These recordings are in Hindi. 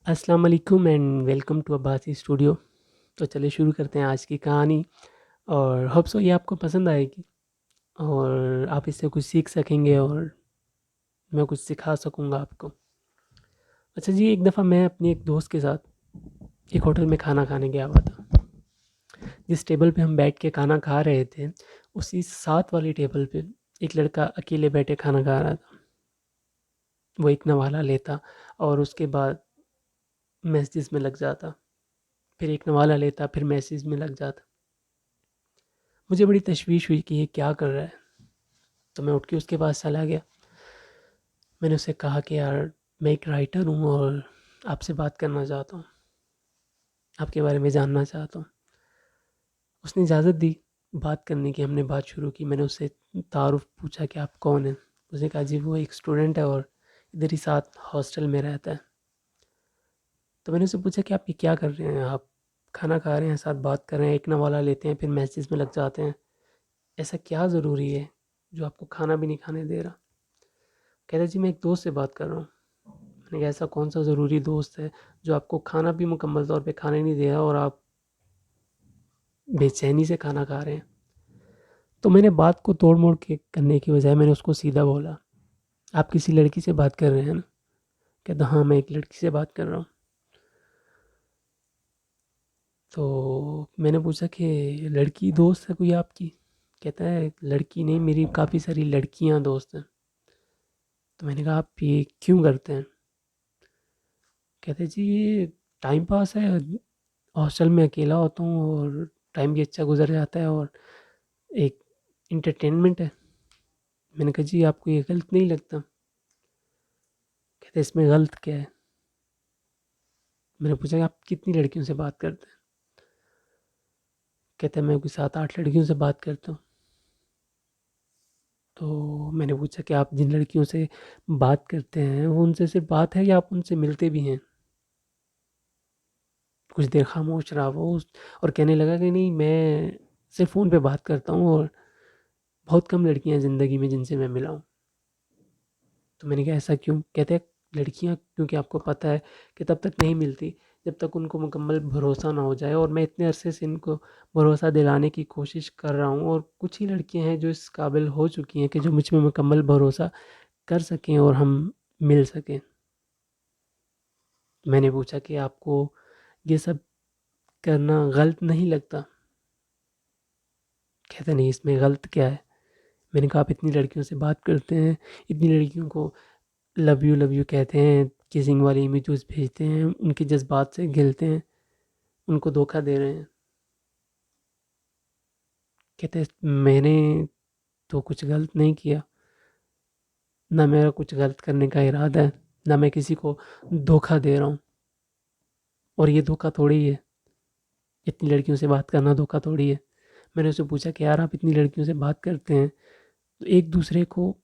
अस्सलाम वालेकुम and welcome to Abbasi studio. तो चलिए शुरू करते हैं आज की कहानी और होप सो ये आपको पसंद आएगी और आप इससे कुछ सीख सकेंगे और मैं कुछ सिखा सकूँगा आपको। अच्छा जी, एक दफ़ा मैं अपने एक दोस्त के साथ एक होटल में खाना खाने गया हुआ था। जिस टेबल पे हम बैठ के खाना खा रहे थे, उसी साथ वाली टेबल पे एक लड़का अकेले बैठे खाना खा रहा था। वो एक नवाला लेता और उसके बाद मैसेज में लग जाता, फिर एक नवाला लेता, फिर मैसेज में लग जाता। मुझे बड़ी तशवीश हुई कि ये क्या कर रहा है, तो मैं उठ के उसके पास चला गया। मैंने उससे कहा कि यार, मैं एक राइटर हूँ और आपसे बात करना चाहता हूँ, आपके बारे में जानना चाहता हूँ। उसने इजाज़त दी बात करने की, हमने बात शुरू की। मैंने उससे तारुफ़ पूछा कि आप कौन हैं? उसने कहा जी वो एक स्टूडेंट है और इधर ही साथ हॉस्टल में रहता है। तो मैंने उससे पूछा कि आप ये क्या कर रहे हैं? आप खाना खा रहे हैं, साथ बात कर रहे हैं, एक नवाला लेते हैं, फिर मैसेज में लग जाते हैं। ऐसा क्या ज़रूरी है जो आपको खाना भी नहीं खाने दे रहा? कहता जी मैं एक दोस्त से बात कर रहा हूँ। मैंने कहा ऐसा कौन सा ज़रूरी दोस्त है जो आपको खाना भी मुकम्मल तौर पे खाने नहीं दे रहा और आप बेचैनी से खाना खा रहे हैं। तो मैंने बात को तोड़ मोड़ के करने की बजाय मैंने उसको सीधा बोला, आप किसी लड़की से बात कर रहे हैं ना? कहता हाँ, मैं एक लड़की से बात कर रहा हूँ। तो मैंने पूछा कि लड़की दोस्त है कोई आपकी? कहता है लड़की नहीं, मेरी काफ़ी सारी लड़कियां दोस्त हैं। तो मैंने कहा आप ये क्यों करते हैं? कहते जी ये टाइम पास है, हॉस्टल में अकेला होता हूँ और टाइम भी अच्छा गुजर जाता है और एक इंटरटेनमेंट है। मैंने कहा जी आपको ये गलत नहीं लगता? कहते इसमें गलत क्या है? मैंने पूछा कि आप कितनी लड़कियों से बात करते हैं? कहते मैं कोई 7-8 लड़कियों से बात करता हूँ। तो मैंने पूछा कि आप जिन लड़कियों से बात करते हैं वो उनसे सिर्फ बात है या आप उनसे मिलते भी हैं? कुछ देर खामोश रहा वो और कहने लगा कि नहीं, मैं सिर्फ फ़ोन पे बात करता हूँ और बहुत कम लड़कियां हैं ज़िंदगी में जिनसे मैं मिला हूँ। तो मैंने कहा ऐसा क्यों? कहते हैं लड़कियां क्योंकि आपको पता है कि तब तक नहीं मिलती जब तक उनको मुकम्मल भरोसा ना हो जाए, और मैं इतने अरसे से इनको भरोसा दिलाने की कोशिश कर रहा हूँ और कुछ ही लड़कियां हैं जो इस काबिल हो चुकी हैं कि जो मुझ में मुकम्मल भरोसा कर सकें और हम मिल सकें। मैंने पूछा कि आपको ये सब करना गलत नहीं लगता? कहते नहीं, इसमें गलत क्या है? मैंने कहा आप इतनी लड़कियों से बात करते हैं, इतनी लड़कियों को लव यू कहते हैं, किसिंग वाली इमेजेस भेजते हैं, उनके जज्बात से खेलते हैं, उनको धोखा दे रहे हैं। कहते हैं मैंने तो कुछ गलत नहीं किया, ना मेरा कुछ गलत करने का इरादा है, ना मैं किसी को धोखा दे रहा हूँ। और ये धोखा थोड़ी है, इतनी लड़कियों से बात करना धोखा थोड़ी है। मैंने उससे पूछा कि यार आप इतनी लड़कियों से बात करते हैं तो एक दूसरे को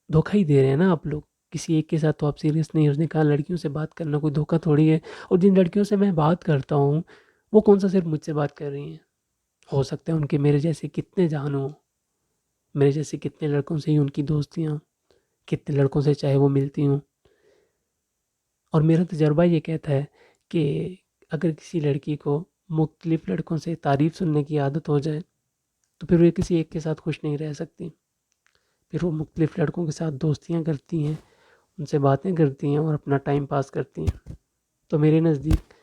धोखा ही दे रहे हैं ना आप लोग, किसी एक के साथ तो आप सीरियस नहीं। उसने कहा लड़कियों से बात करना कोई धोखा थोड़ी है, और जिन लड़कियों से मैं बात करता हूँ वो कौन सा सिर्फ मुझसे बात कर रही हैं? हो सकता है उनके मेरे जैसे कितने जान हो, मेरे जैसे कितने लड़कों से ही उनकी दोस्तियाँ, कितने लड़कों से चाहे वो मिलती हूँ। और मेरा तजर्बा ये कहता है कि अगर किसी लड़की को मुख्तलिफ लड़कों से तारीफ़ सुनने की आदत हो जाए तो फिर वो किसी एक के साथ खुश नहीं रह सकती। फिर वो मुख्तलिफ लड़कों के साथ दोस्तियाँ करती हैं, उनसे बातें करती हैं और अपना टाइम पास करती हैं। तो मेरे नज़दीक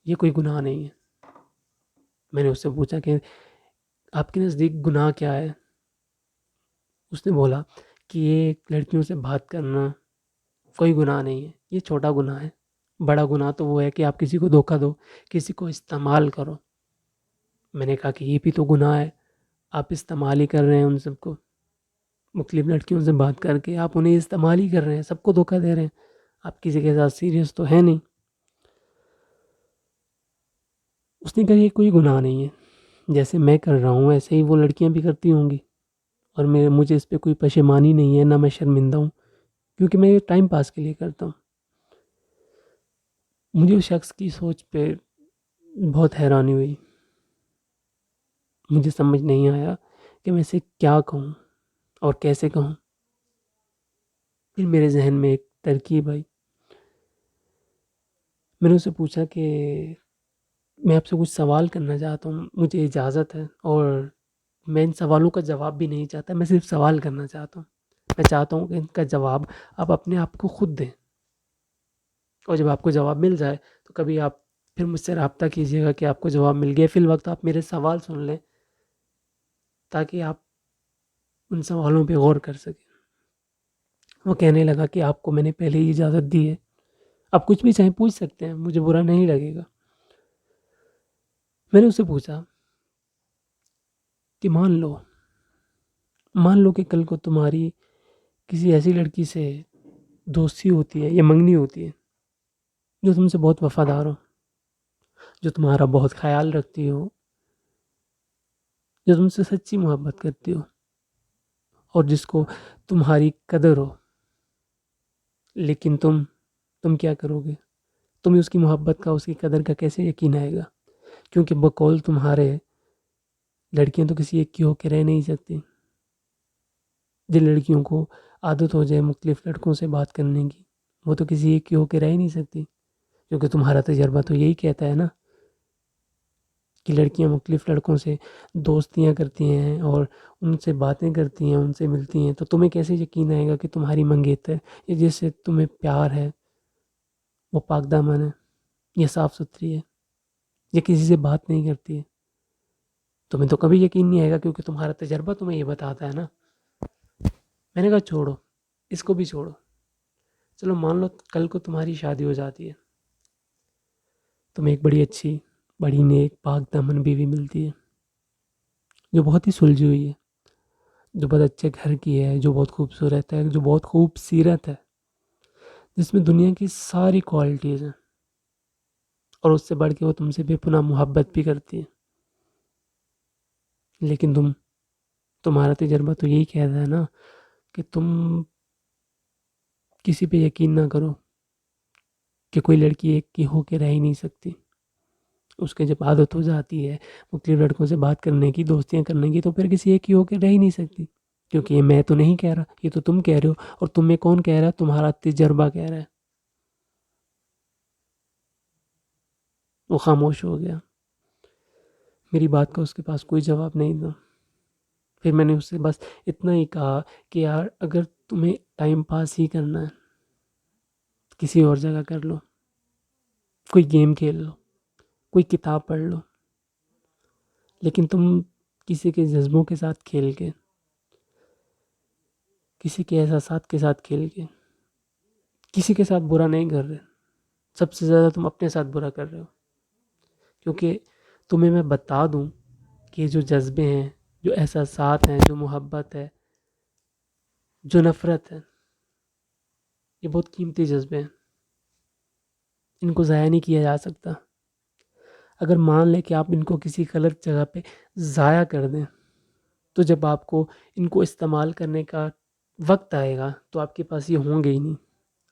ये कोई गुनाह नहीं है। मैंने उससे पूछा कि आपके नज़दीक गुनाह क्या है? उसने बोला कि ये लड़कियों से बात करना कोई गुनाह नहीं है, ये छोटा गुनाह है। बड़ा गुनाह तो वो है कि आप किसी को धोखा दो, किसी को इस्तेमाल करो। मैंने कहा कि ये भी तो गुनाह है, आप इस्तेमाल ही कर रहे हैं उन सबको। मुख्तलिफ लड़कियों से बात करके आप उन्हें इस्तेमाल ही कर रहे हैं, सबको धोखा दे रहे हैं। आप किसी के साथ सीरियस तो है नहीं। उसने कहा ये कोई गुनाह नहीं है, जैसे मैं कर रहा हूँ ऐसे ही वो लड़कियां भी करती होंगी, और मुझे इस पे कोई पशेमानी नहीं है, ना मैं शर्मिंदा हूँ, क्योंकि मैं ये टाइम पास के लिए करता हूँ। मुझे उस शख्स की सोच पे बहुत हैरानी हुई। मुझे समझ नहीं आया कि मैं इसे क्या कहूँ और कैसे कहूँ। फिर मेरे जहन में एक तरकीब आई। मैंने उससे पूछा कि मैं आपसे कुछ सवाल करना चाहता हूँ, मुझे इजाज़त है? और मैं इन सवालों का जवाब भी नहीं चाहता, मैं सिर्फ़ सवाल करना चाहता हूँ। मैं चाहता हूँ कि इनका जवाब आप अपने आप को खुद दें, और जब आपको जवाब मिल जाए, तो कभी आप फिर मुझसे राब्ता कीजिएगा कि आपको जवाब मिल गया। फ़िल वक़्त आप मेरे सवाल सुन लें, ताकि आप उन सवालों पे गौर कर सकें। वो कहने लगा कि आपको मैंने पहले ही इजाज़त दी है, आप कुछ भी चाहें पूछ सकते हैं, मुझे बुरा नहीं लगेगा। मैंने उससे पूछा कि मान लो कि कल को तुम्हारी किसी ऐसी लड़की से दोस्ती होती है या मंगनी होती है, जो तुमसे बहुत वफ़ादार हो, जो तुम्हारा बहुत ख़्याल रखती हो, जो तुमसे सच्ची मोहब्बत करती हो, और जिसको तुम्हारी कदर हो, लेकिन तुम क्या करोगे? तुम्हें उसकी मोहब्बत का, उसकी कदर का कैसे यकीन आएगा? क्योंकि बकौल तुम्हारे लड़कियां तो किसी एक की होकर रह नहीं सकती। जिन लड़कियों को आदत हो जाए मुख्तलिफ लड़कों से बात करने की, वो तो किसी एक की होकर रह ही नहीं सकती। क्योंकि तुम्हारा तजर्बा तो यही कहता है ना कि लड़कियां मुख्तलिफ लड़कों से दोस्तियां करती हैं और उनसे बातें करती हैं, उनसे मिलती हैं, तो तुम्हें कैसे यकीन आएगा कि तुम्हारी मंगेतर या जिससे तुम्हें प्यार है वो पाक दामन है, या साफ़ सुथरी है, या किसी से बात नहीं करती है? तुम्हें तो कभी यकीन नहीं आएगा, क्योंकि तुम्हारा तजर्बा तुम्हें ये बताता है ना। मैंने कहा छोड़ो, इसको भी छोड़ो। चलो मान लो कल को तुम्हारी शादी हो जाती है, तुम्हें एक बड़ी अच्छी, बड़ी नेक, पाक दामन बीवी मिलती है, जो बहुत ही सुलझी हुई है, जो बहुत अच्छे घर की है, जो बहुत खूबसूरत है, जो बहुत खूबसीरत है, जिसमें दुनिया की सारी क्वालिटीज़ हैं, और उससे बढ़ के वो तुमसे बेपनाह मोहब्बत भी करती है। लेकिन तुम्हारा तजर्बा तो यही कहता है ना कि तुम किसी पे यकीन ना करो, कि कोई लड़की एक की होके रह ही नहीं सकती। उसके जब आदत हो जाती है मुख्तलिफ लड़कों से बात करने की, दोस्तियाँ करने की, तो फिर किसी एक की होके रह ही नहीं सकती। क्योंकि ये मैं तो नहीं कह रहा, ये तो तुम कह रहे हो, और तुम्हें कौन कह रहा है? तुम्हारा तजर्बा कह रहा है। वो खामोश हो गया। मेरी बात का उसके पास कोई जवाब नहीं था। फिर मैंने उससे बस इतना ही कहा कि यार, अगर तुम्हें टाइम पास ही करना है, किसी और जगह कर लो, कोई गेम खेल लो, कोई किताब पढ़ लो, लेकिन तुम किसी के जज्बों के साथ खेल के, किसी के एहसासात के साथ खेल के, किसी के साथ बुरा नहीं कर रहे। सबसे ज़्यादा तुम अपने साथ बुरा कर रहे हो। क्योंकि तुम्हें मैं बता दूं कि जो जज्बे हैं, जो एहसासात हैं, जो मोहब्बत है, जो नफ़रत है, ये बहुत कीमती जज्बे हैं। इनको ज़ाया नहीं किया जा सकता। अगर मान लें कि आप इनको किसी गलत जगह पे ज़ाया कर दें, तो जब आपको इनको इस्तेमाल करने का वक्त आएगा, तो आपके पास ये होंगे ही नहीं।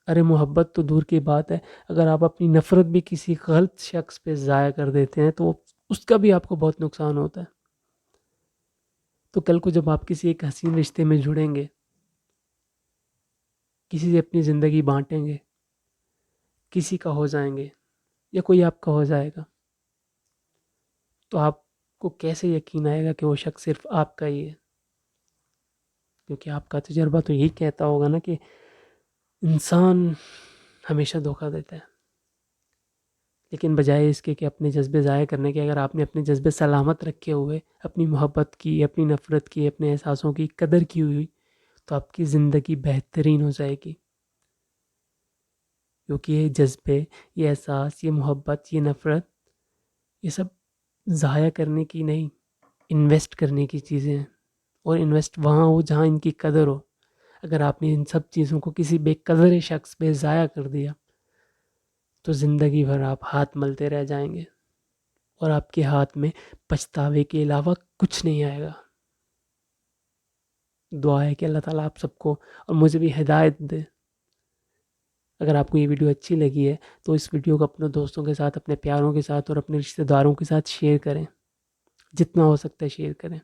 अरे मोहब्बत तो दूर की बात है, अगर आप अपनी नफ़रत भी किसी गलत शख्स पे ज़ाया कर देते हैं, तो उसका भी आपको बहुत नुकसान होता है। तो कल को जब आप किसी एक हसीन रिश्ते में जुड़ेंगे, किसी से अपनी ज़िंदगी बांटेंगे, किसी का हो जाएंगे, या कोई आपका हो जाएगा, तो आपको कैसे यकीन आएगा कि वो शख्स सिर्फ आपका ही है? क्योंकि आपका तजर्बा तो यही कहता होगा ना कि इंसान हमेशा धोखा देता है। लेकिन बजाय इसके कि अपने जज्बे ज़ाया करने के, अगर आपने अपने जज्बे सलामत रखे हुए, अपनी मोहब्बत की, अपनी नफ़रत की, अपने एहसासों की कदर की हुई, तो आपकी ज़िंदगी बेहतरीन हो जाएगी। क्योंकि ये जज्बे, ये एहसास, ये मोहब्बत, ये नफ़रत, ये सब ज़ाया करने की नहीं, इन्वेस्ट करने की चीज़ें हैं। और इन्वेस्ट वहाँ हो जहाँ इनकी कदर हो। अगर आपने इन सब चीज़ों को किसी बेकदर शख्स पे ज़ाया कर दिया, तो ज़िंदगी भर आप हाथ मलते रह जाएंगे, और आपके हाथ में पछतावे के अलावा कुछ नहीं आएगा। दुआ है कि अल्लाह ताला आप सबको और मुझे भी हिदायत दे। अगर आपको ये वीडियो अच्छी लगी है, तो इस वीडियो को अपने दोस्तों के साथ, अपने प्यारों के साथ और अपने रिश्तेदारों के साथ शेयर करें। जितना हो सकता है शेयर करें।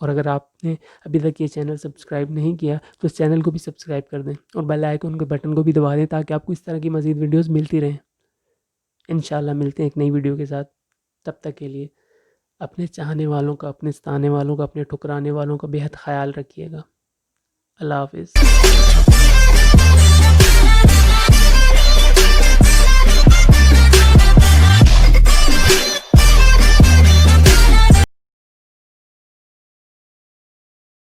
और अगर आपने अभी तक ये चैनल सब्सक्राइब नहीं किया तो इस चैनल को भी सब्सक्राइब कर दें और बेल आइकन के बटन को भी दबा दें ताकि आपको इस तरह की मज़ीद वीडियोस मिलती रहें। इंशाल्लाह मिलते हैं एक नई वीडियो के साथ। तब तक के लिए अपने चाहने वालों का, अपने सताने वालों का, अपने ठुकराने वालों का बेहद ख्याल रखिएगा। अल्लाह हाफिज़।